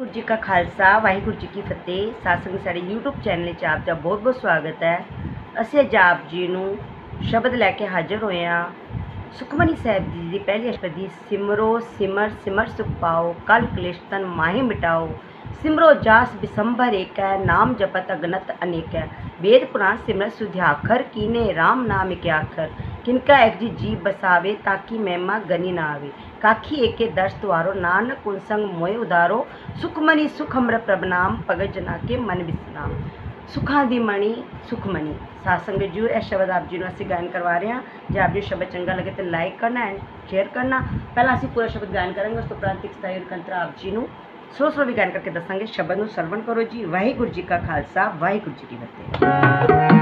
वाहिगुरू जी का खालसा वाहिगुरू जी की फतेह। साथ संग साडे यूट्यूब चैनल च आप दा बहुत बहुत स्वागत है। असीं अज आप जी नूं शब्द लैके हाजिर होए हां। सुखमनी साहिब जी दी पहली अष्टपदी सिमरो सिमर सिमर सुख पाओ, कल क्लेश तन माही मिटाओ। सिमरो जास बिसंबर एक है, नाम जपत अगनत अनेक है। वेद पुराण सिमरत सुध्याखर, कीने राम नाम एक आखर। किनका एक जी जीव बसावे, ताकि महिमा गनी ना आवे। काखी एके दर्श द्वारो, नानक उन संग मोय उदारो। सुखमनी सुख अमर प्रभ नाम, भगत जना के मन विश्राम। सुखां दी मणी सुखमनी। साथ संगत जी यह शब्द आप जी असीं गायन करवा रहे हैं। जो आप जी शब्द चंगा लगे तो लाइक करना एंड शेयर करना। पहला असीं पूरा शब्द गायन करेंगे, उस तो उपरांत एक स्थाई कंतरा आप जी नूं स्लो भी गायन करके दसांगे। शब्द नूं सरवण करो जी। वाहिगुरू जी का खालसा वाहिगुरू जी की फतेह।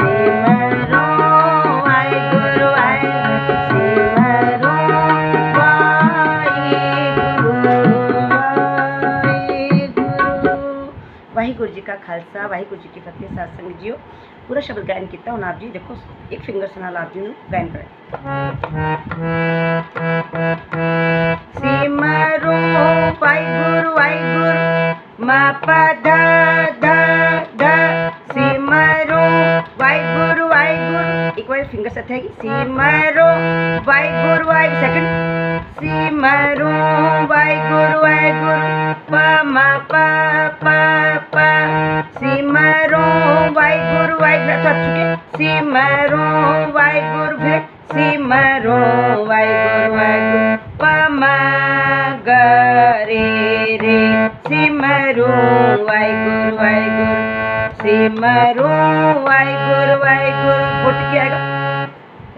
सिमरो वाहिगुरु सिमरो वाहिगुरु जी का खालसा वाहिगुरु जी की फतेह। साध संगत जीओ पूरा शब्द गायन किया हूँ। आप जी देखो एक फिंगर से नाल आप जी गायन करें। सिमरो वाहिगुरु मा पा धा धा धा सिमरो वाहिगुरु एक बार फिंगर साथ है सिमरो वाहिगुरु सेकंड सिमरो वाहिगुरु पा मा पा पा पा सिमरो वाहिगुरु चुके सिमरो वाहिगुरु फिर सिमरो वाहिगुरु पा मा ग रे रे सिमरो वाहिगुरु सिमरो वाहिगुरु फुट क्या आएगा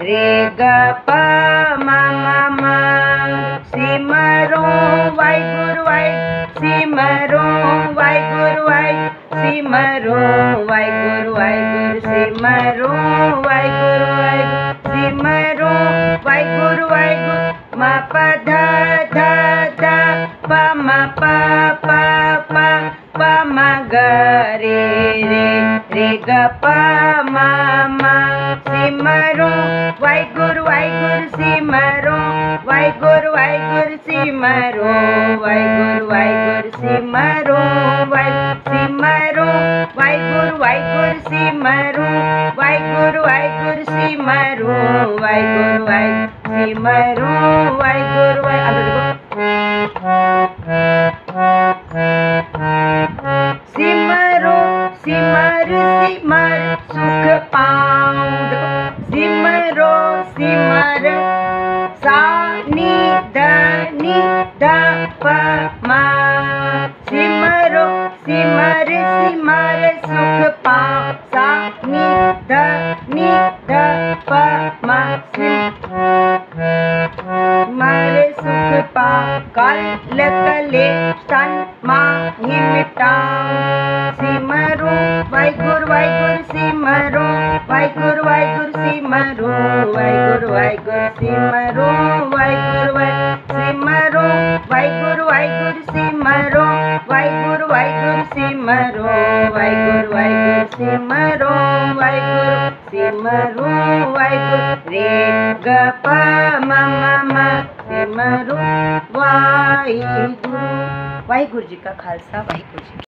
रे ग प मा मा मा सिमरो वाहिगुरु सिमरो वाहिगुरु सिमरो वाहिगुरु सिमरो वाहिगुरु सिमरो वाहिगुरु मा प धा धा धा प मा प प प प म ग रे रे रे ग प मा मा सिमरो वाहिगुरु सिमरो वाहिगुरु सिमरो वाहिगुरु सिमरो सिमरो वाहिगुरु सिमरो वाहिगुरु सिमरो वाहिगुरु सिमरो वाहिगुरु सिमरो सिमर सिमर सुख पाऊं सिमरो सिमर सा नि ध प मा सिमरो सिमर सिमर सुख पाऊं सा नि ध प मा सिमर सुख पा कल कले स्तन माहि मिटाऊं सिमरो वाहिगुरु सिमरो वाहिगुरु सिमरो वाहिगुरु सिमरो वाहिगुरु सिमरो वाहिगुरु सिमरो वाहिगुरु सिमरो वाहिगुरु सिमरो वाहिगुरु सिमरो वाहिगुरु रे ग प म म सिमरो वाहिगुरु जी का खालसा वाहिगुरु जी